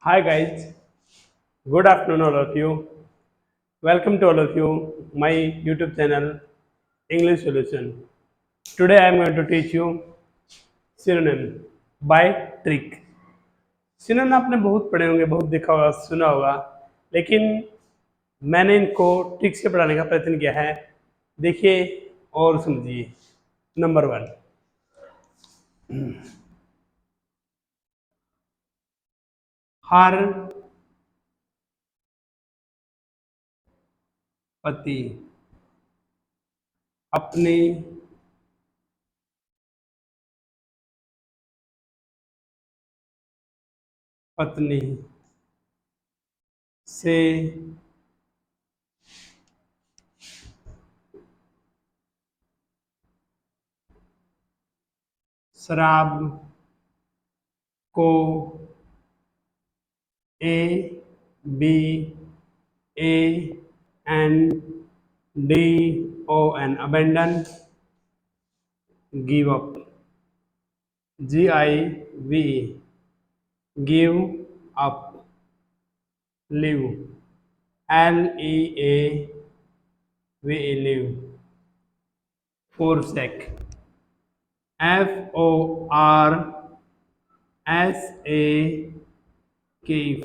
Hi guys, good afternoon all of you. Welcome to all of you my YouTube channel English Solution. Today I am going to teach you synonym by trick. Synonym आपने बहुत पढ़े होंगे, बहुत देखा होगा, सुना होगा, लेकिन मैंने इनको ट्रिक से पढ़ाने का प्रयत्न किया है। देखिए और समझिए। नंबर 1, हर पति अपनी पत्नी से शराब को abandon, abandon, give up, give, give up, live, leave, forsake, forsake,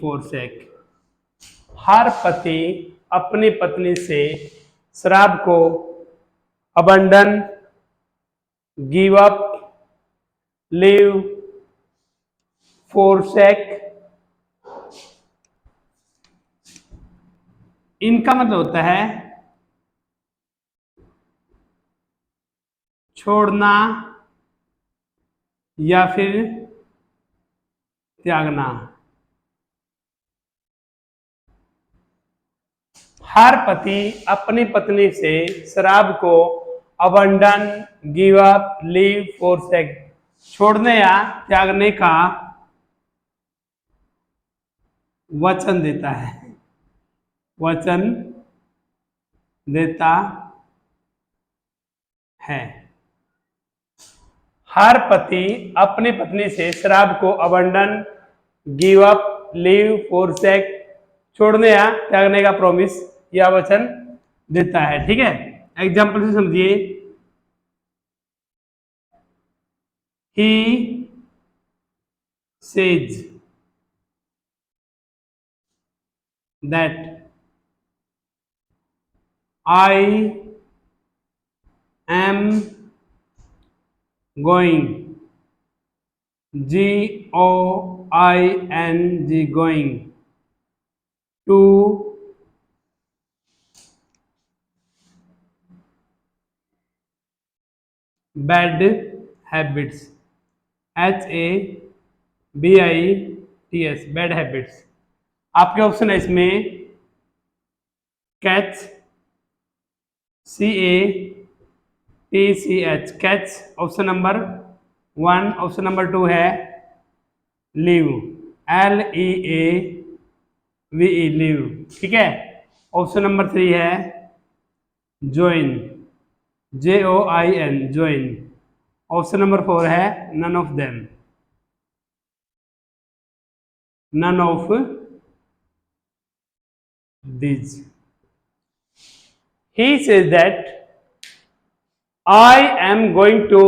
forsake। हर पति अपनी पत्नी से शराब को abandon, give up, leave, forsake. इनका मतलब होता है छोड़ना या फिर त्यागना। हर पति अपनी पत्नी से शराब को abandon, give up, leave, forsake, छोड़ने या त्यागने का वचन देता है, वचन देता है। हर पति अपनी पत्नी से शराब को abandon, give up, leave, forsake, छोड़ने या त्यागने का प्रॉमिस या वचन देता है। ठीक है, एग्जाम्पल से समझिए। He says that I am going, GOING, going to bad habits, HABITS, bad habits. आपके ऑप्शन है इसमें catch, CATCH, catch option number 1। Option number 2 है लीव, LEAVE, लीव। ठीक है। ऑप्शन नंबर 3 है join, JOIN, join. Option number 4 है none of them, none of these। He says that I am going to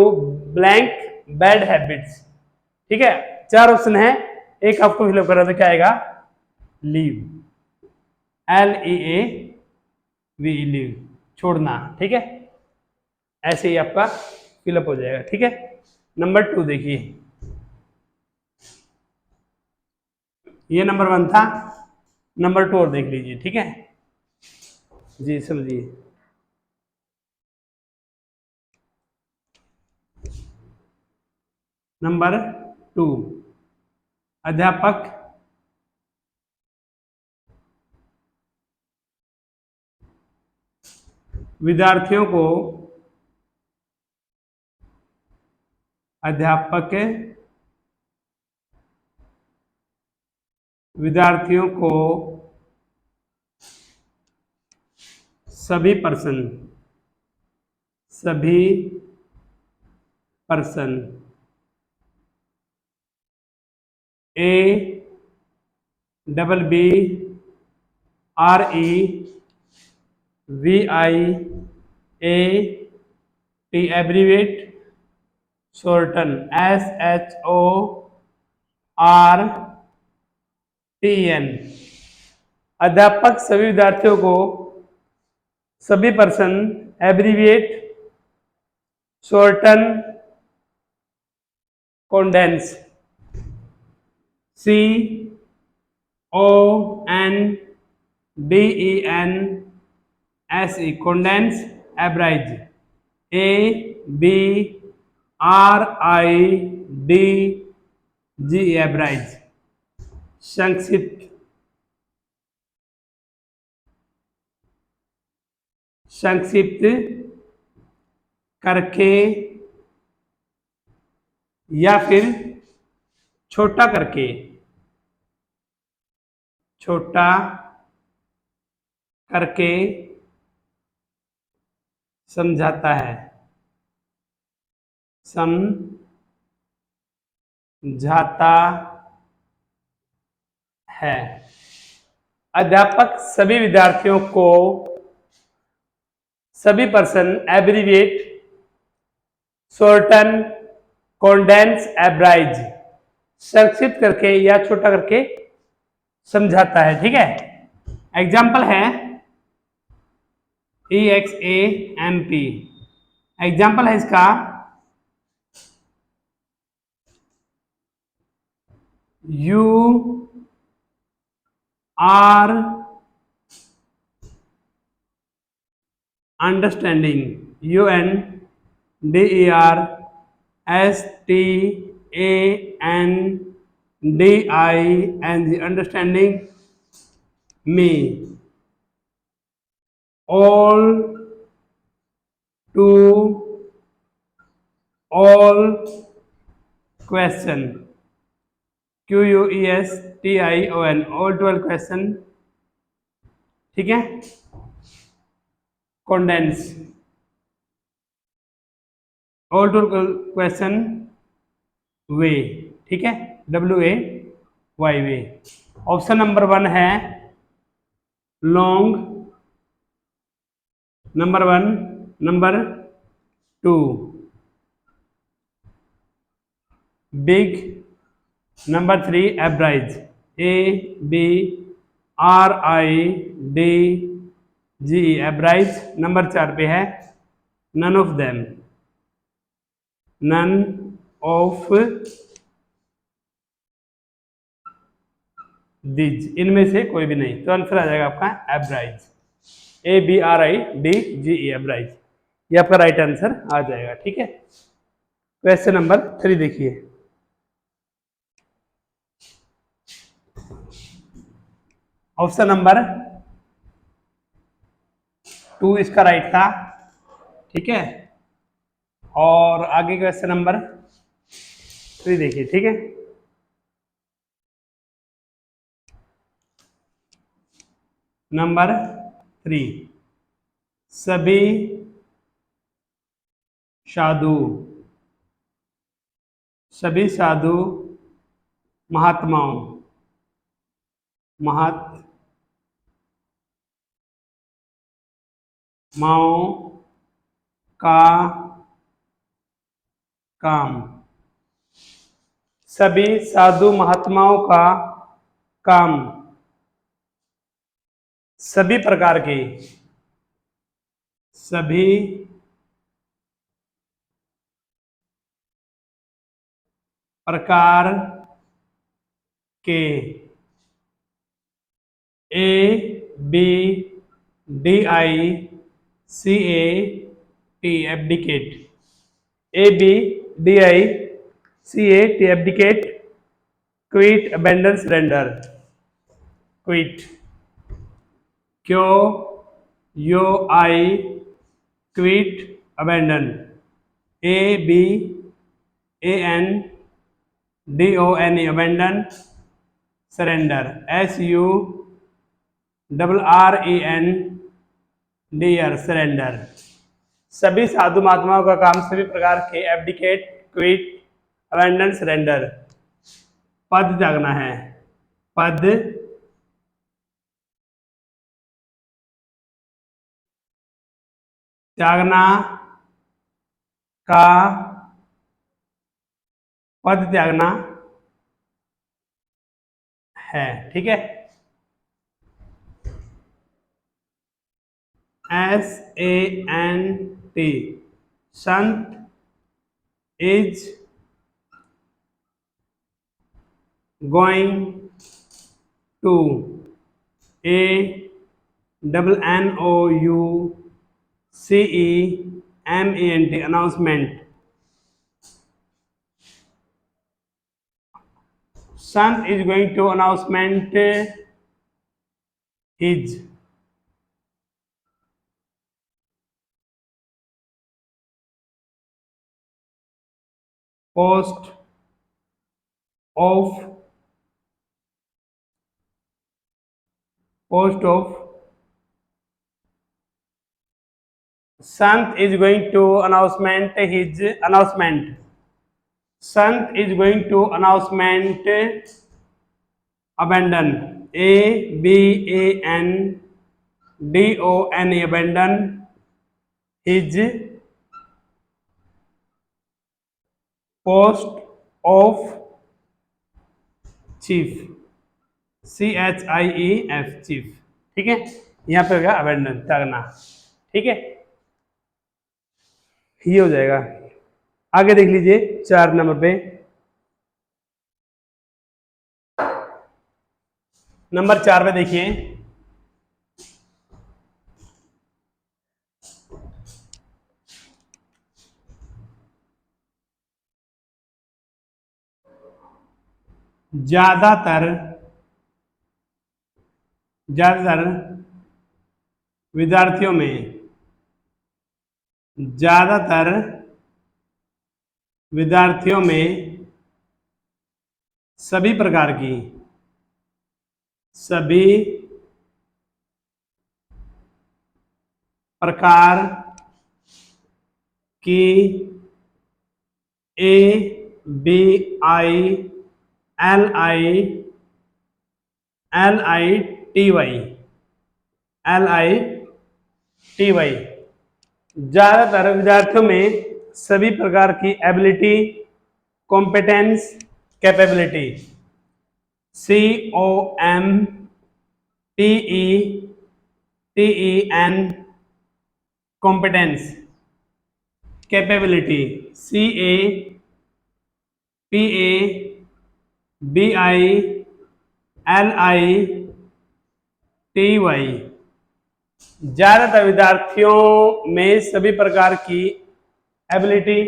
blank bad habits। ठीक है, 4 option है, एक आपको फिलअप करा तो क्या आएगा? लीव, LEAVE, लीव, छोड़ना। ठीक है, ऐसे ही आपका फिलअप हो जाएगा। ठीक है, नंबर 2 देखिए, ये नंबर 1 था, नंबर 2 और देख लीजिए। ठीक है जी, समझिए। नंबर 2, अध्यापक विद्यार्थियों को, अध्यापक विद्यार्थियों को सभी person A, double B R E V I A T, abbreviate shorten S H O R T E. अध्यापक सभी विद्यार्थियों को सभी person abbreviate shorten condense C O N D E N S E condense, abridge A B R I D G, abridge संक्षिप्त संक्षिप्त करके या फिर छोटा करके, छोटा करके समझाता है, समझाता है। अध्यापक सभी विद्यार्थियों को सभी पर्सन एब्रीविएट शॉर्टन कंडेंस एब्राइज संक्षिप्त करके या छोटा करके समझाता है। ठीक है, एग्जाम्पल है EXAMP, एग्जाम्पल है इसका you are understanding UNDERSTANDING understanding me all to all question QUESTION all to all question। ठीक है, condense all to all question वे, ठीक है, WAY वे। ऑप्शन नंबर 1 है long, number 1, number 2 big, number 3 abridge ABRIDGE abridge. Number 4 पे है none of them, none of these, इनमें से कोई भी नहीं। तो आंसर आ जाएगा आपका एब्राइज, ABRIDGE एब्राइज, ये आपका राइट आंसर आ जाएगा। ठीक है, क्वेश्चन नंबर 3 देखिए। ऑप्शन नंबर 2 इसका राइट था। ठीक है, और आगे क्वेश्चन नंबर 3 देखिए। ठीक है, नंबर 3 सभी साधु, सभी साधु महात्माओं, महात्माओं का काम, सभी साधु महात्माओं का काम सभी प्रकार के, सभी प्रकार के ABDICAT abdicate, ABDICAT abdicate, quit abandon surrender, quit QUI quit abandon, ABANDONE abandon, surrender SURRENDER surrender. सभी साधु महात्माओं का काम सभी प्रकार के एब्डिकेट, क्विट, अबेंडन, सरेंडर। पद त्यागना है, पद त्यागना का पद त्यागना है। ठीक है। SANT, Sant is going to, ANNOUNCEMENT, announcement। Sant is going to announcement his post of Sant is going to announcement his announcement. Sant is going to announcement abandon, ABANDON, abandon his post of chief, CHIEF, chief. ठीक है। यहाँ पे हो गया abandon, त्यागना। ठीक है, ये हो जाएगा। आगे देख लीजिए 4 नंबर पे। नंबर 4 पे देखिए, ज्यादातर विद्यार्थियों में, ज्यादातर विद्यार्थियों में सभी प्रकार की, सभी प्रकार की, LITY, ज्यादातर विद्यार्थियों में सभी प्रकार की ability, competence, capability, COMPETEN, competence, capability, CAPABILITY। ज्यादातर विद्यार्थियों में सभी प्रकार की ability,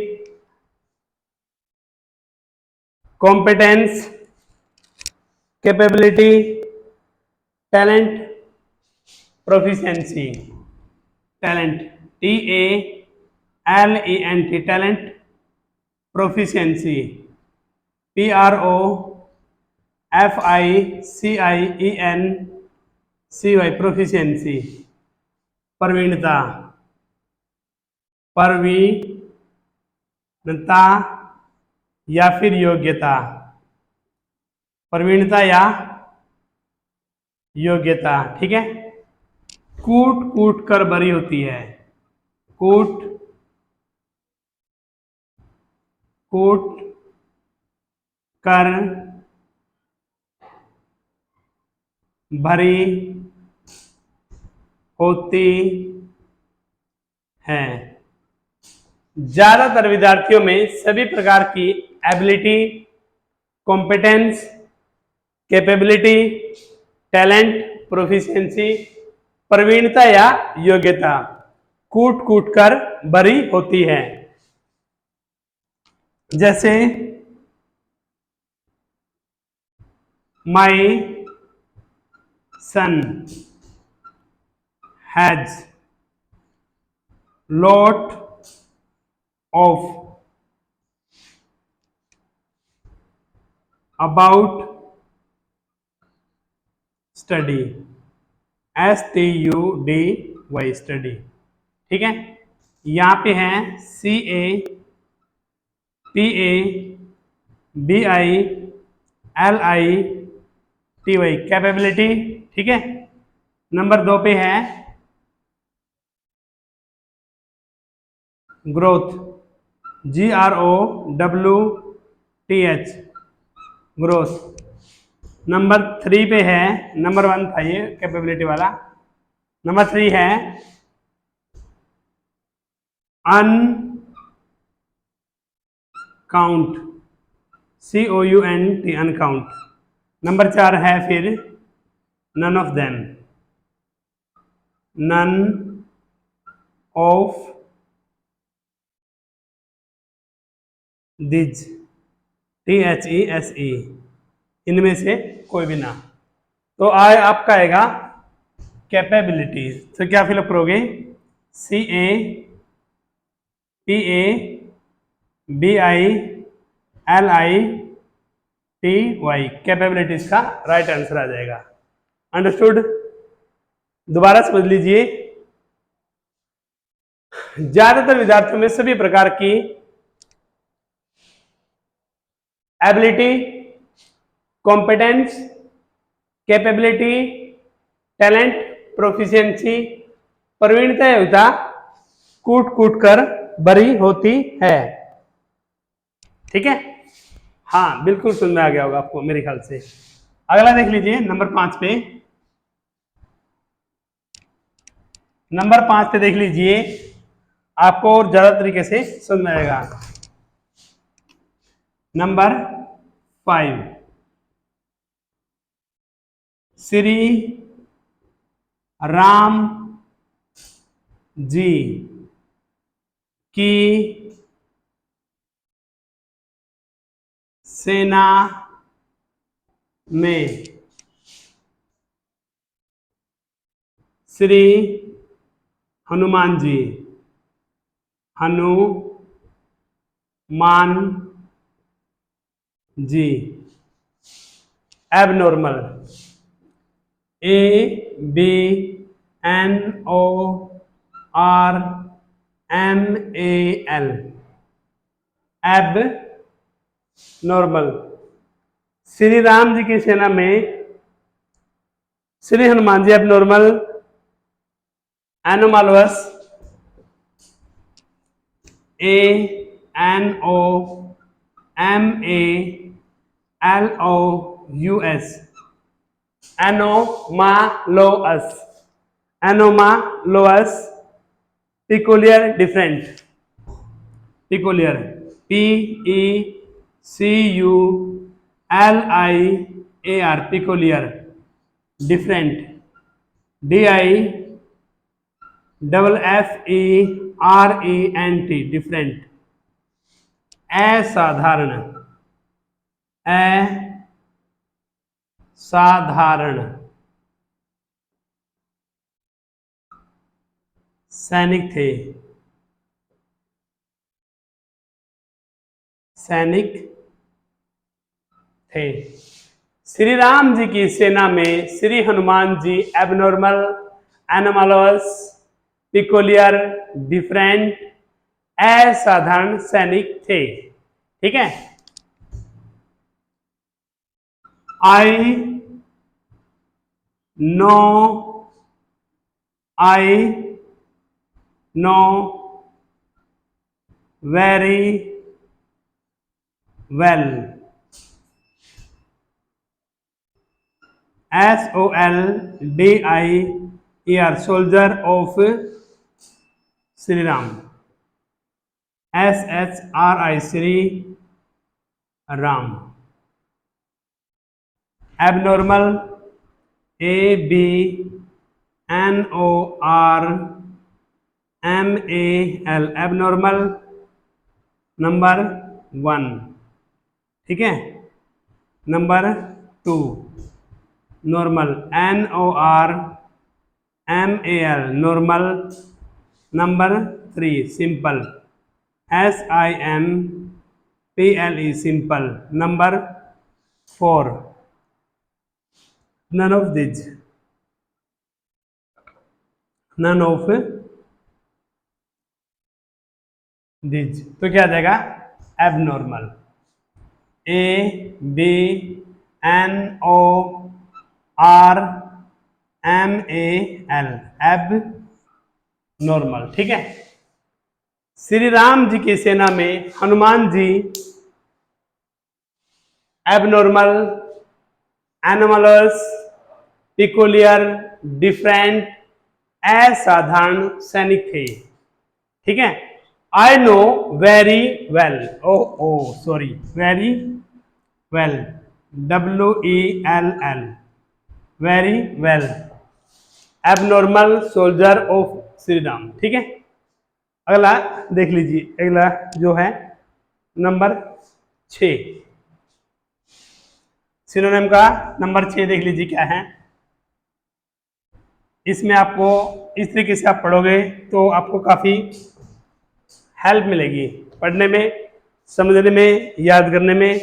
competence, capability, talent, proficiency, talent, TALENT, talent, proficiency, PROFICIENCY, proficiency, प्रवीणता, प्रवीणता या फिर योग्यता, प्रवीणता या योग्यता। ठीक है। कूट कूट कर भरी होती है, कूट कूट कर भरी होती है। ज्यादातर विद्यार्थियों में सभी प्रकार की ability, competence, capability, talent, proficiency, प्रवीणता या योग्यता कूट कूट कर भरी होती है। जैसे my son has lot of about study, STUDY, study. ठीक है। यहाँ पे है CAPABILITY, कैपेबिलिटी। ठीक है। नंबर 2 पे है ग्रोथ, GROWTH, ग्रोथ। नंबर 3 पे है, नंबर 1 था ये कैपेबिलिटी वाला, नंबर 3 है अनकाउंट, COUNT, अनकाउंट। नंबर 4 है फिर none of them, none of these, THESE, इनमें से कोई भी ना। तो आपका आएगा कैपेबिलिटी। तो क्या फिलअप करोगे? CAPABILITY, कैपेबिलिटीज का राइट आंसर आ जाएगा। अंडरस्टूड? दोबारा समझ लीजिए, ज्यादातर विद्यार्थियों में सभी प्रकार की ability, competence, capability, talent, proficiency, प्रवीणता योग्यता कूट कूट कर बड़ी होती है। ठीक है? हाँ, बिल्कुल सुन में आ गया होगा आपको मेरे ख्याल से। अगला देख लीजिए नंबर 5 पे। नंबर 5 पे देख लीजिए, आपको और ज्यादा तरीके से समझ में आएगा। नंबर 5, श्री राम जी की सेना में Shri Hanuman ji, Hanuman ji, abnormal, ABNORMAL, abnormal. Shri Ram ji की सेना में Shri Hanuman ji abnormal, anomalous, ANOMALOUS, anomalous, anomalous, peculiar, different, peculiar, PECULIAR, peculiar, different, DIFFERENT, different, असाधारण, असाधारण, सैनिक थे, सैनिक थे। श्री राम जी की सेना में Shri Hanuman ji abnormal, anomalous, peculiar, different, असाधारण सैनिक थे। ठीक है? I know very well, SOLDIER, soldier of Shri Ram, SHRI, Shri Ram, abnormal, ABNORMAL, abnormal, number 1। ठीक है? Number 2 normal, NORMAL, normal, number 3 simple, SIMPLE, simple, number 4 none of these, none of these. तो क्या आ जाएगा? Abnormal, ABNORMAL, abnormal. ठीक है? श्री राम जी की सेना में Hanuman ji abnormal, anomalous, peculiar, different, असाधारण सैनिक थे। ठीक है। I know very well, oh oh sorry, very well, WELL, very well, abnormal soldier of Shri Ram. ठीक है। अगला देख लीजिए, अगला जो है नंबर 6, सिनोनिम का नंबर 6 देख लीजिए क्या है। इसमें आपको इस तरीके से आप पढ़ोगे तो आपको काफ़ी हेल्प मिलेगी पढ़ने में, समझने में, याद करने में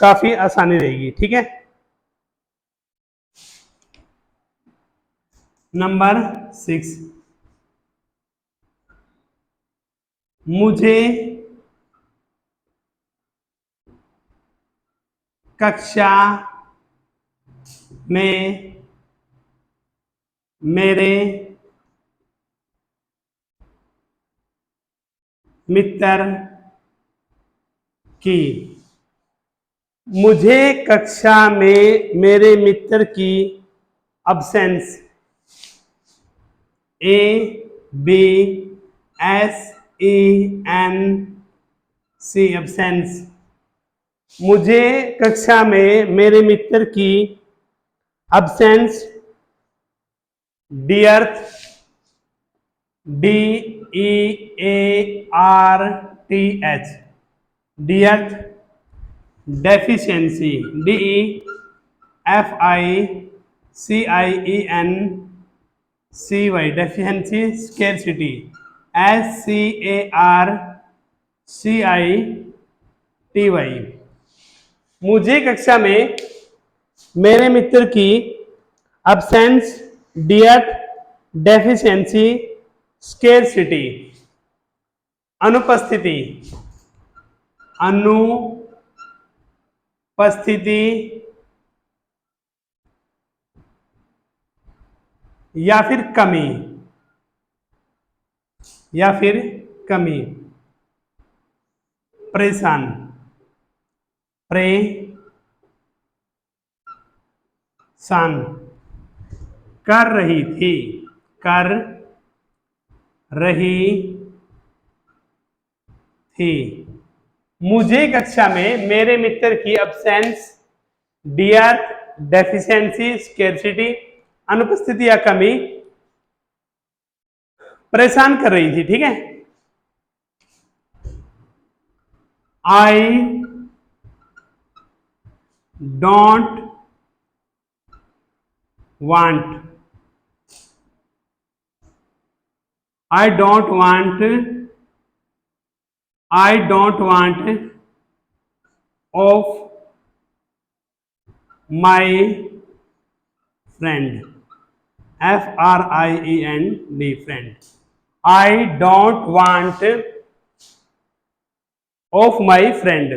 काफ़ी आसानी रहेगी। ठीक है। नंबर 6, मुझे कक्षा में मेरे मित्र की, मुझे कक्षा में मेरे मित्र की अब्सेंस, ABSENC, अब्सेंस, मुझे कक्षा में मेरे मित्र की absence, dearth, DEARTH, dearth, deficiency, DEFICIENCY, deficiency, scarcity, SCARCITY। मुझे कक्षा में मेरे मित्र की अब्सेंस, डियर्थ, डेफिशिएंसी, स्केर्सिटी, अनुपस्थिति, अनुपस्थिति या फिर कमी, या फिर कमी, परेशान, परेशान कर रही थी, कर रही थी। मुझे कक्षा में मेरे मित्र की अब्सेंस, डियर्थ, डेफिशिएंसी, स्केर्सिटी, अनुपस्थिति या कमी परेशान कर रही थी। ठीक है। I don't want, I don't want, I don't want of my friend, FRIEND, friend, I don't want of my friend.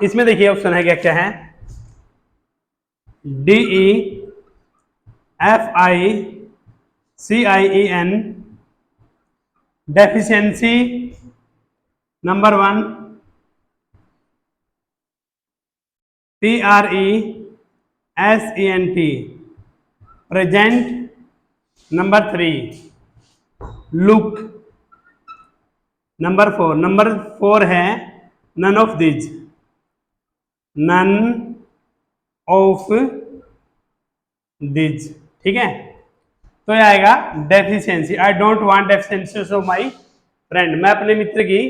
इसमें देखिए ऑप्शन है क्या क्या है, DEFICIEN, deficiency number 1, PRESENT, present number 3, look number 4 है none of these, none of these. ठीक है। तो यह आएगा deficiency, I don't want deficiency of my friend, मैं अपने मित्र की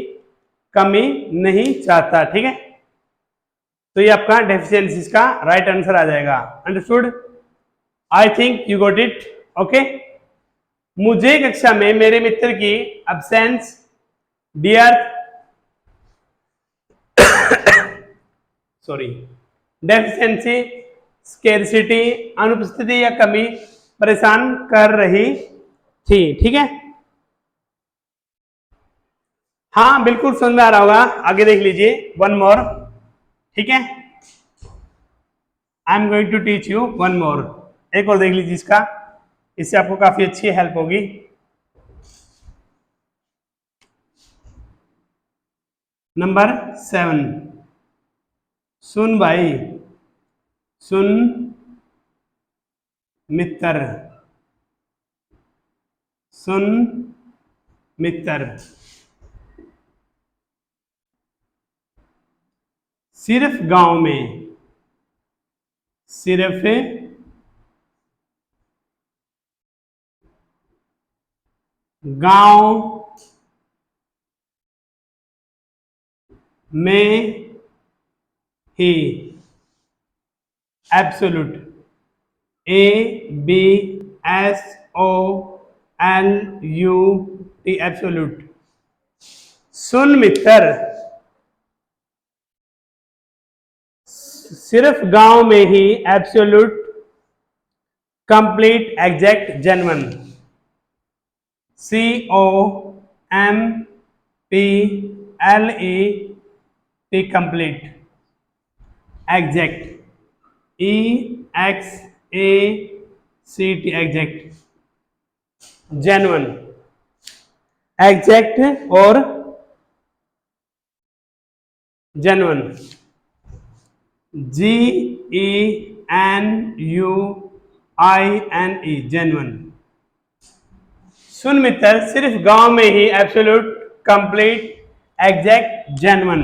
कमी नहीं चाहता। ठीक है। तो ये आपका डेफिशिएंसी का राइट आंसर आ जाएगा। Understood? I think you got it. Okay. मुझे कक्षा में मेरे मित्र की अब्सेंस, डियर्थ, सॉरी, डेफिशिएंसी, स्केर्सिटी, अनुपस्थिति या कमी परेशान कर रही थी। ठीक है। हाँ बिल्कुल समझ में आ रहा होगा। आगे देख लीजिए, वन मोर। ठीक है। I am going to teach you one more. एक और देख लीजिए इसका, इससे आपको काफी अच्छी हेल्प होगी। नंबर 7, सुन भाई, सुन मित्र, सुन मित्र। सिर्फ गांव में, सिर्फ गांव में ही, एब्सोल्यूट, ABSOLUT, एब्सोल्यूट। सुन मित्र, सिर्फ गांव में ही, absolute, complete, exact, genuine, COMPLET, complete, exact, EXACT, exact, genuine, exact और जेन्युइन, GENUINE, जेन्युइन। सुन मित्र, सिर्फ गांव में ही, एब्सोल्यूट, कंप्लीट, एग्जैक्ट, जेन्युइन,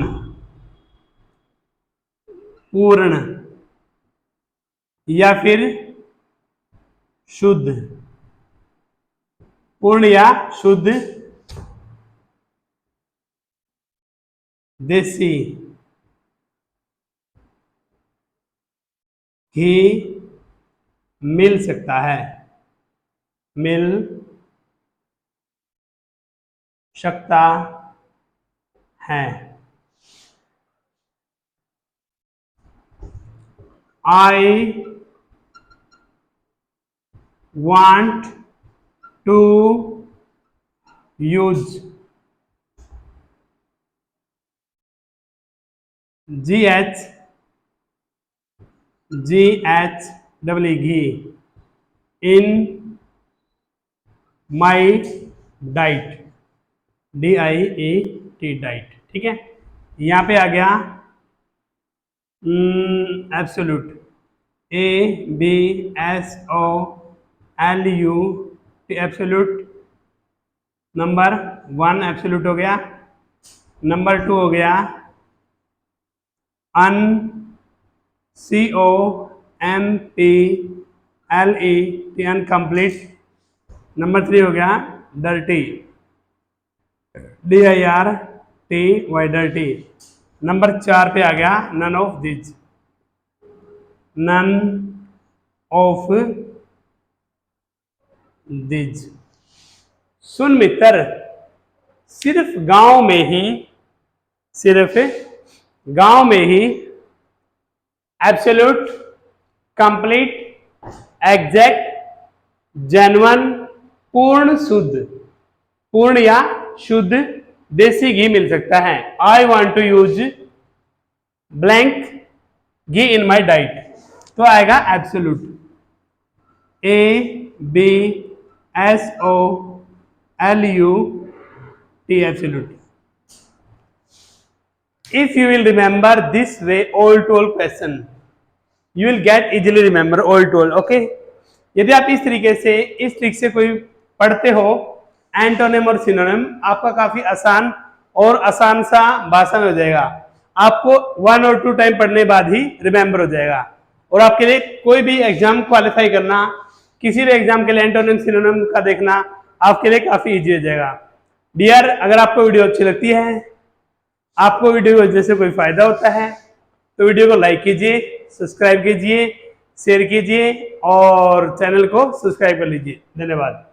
पूर्ण या फिर शुद्ध, पूर्ण या शुद्ध, देसी घी मिल सकता है, मिल सकता है। I want to use ghee in my diet, DIET, diet. ठीक है, यहां पे आ गया absolute, ABSOLUT, absolute. Number 1 absolute हो गया। नंबर 2 हो गया अन, COMPLET, अनकम्प्लीट। नंबर 3 हो गया डर्टी, DIRTY, डर्टी। नंबर 4 पे आ गया none of these, none of these. सुन मित्र, सिर्फ गांव में ही, सिर्फ गांव में ही, एब्सोल्यूट, कंप्लीट, एग्जैक्ट, जेन्युइन, पूर्ण शुद्ध, पूर्ण या शुद्ध देसी घी मिल सकता है। I want to use blank ghee in my diet, तो आएगा absolute, ABSOLUT, absolute. If you will remember this way all told question, you will get easily remember all told, okay? यदि आप इस तरीके से, इस ट्रिक से कोई पढ़ते हो एंटोनिम और सिनोनिम, आपका काफी आसान और आसान सा भाषा में हो जाएगा। आपको 1 और 2 टाइम पढ़ने बाद ही रिमेंबर हो जाएगा, और आपके लिए कोई भी एग्जाम क्वालिफाई करना, किसी भी एग्जाम के लिए एंटोनिम सिनोनिम का देखना आपके लिए काफी इजी हो जाएगा। डियर, अगर आपको वीडियो अच्छी लगती है, आपको वीडियो की वजह से कोई फायदा होता है, तो वीडियो को लाइक कीजिए, सब्सक्राइब कीजिए, शेयर कीजिए और चैनल को सब्सक्राइब कर लीजिए। धन्यवाद।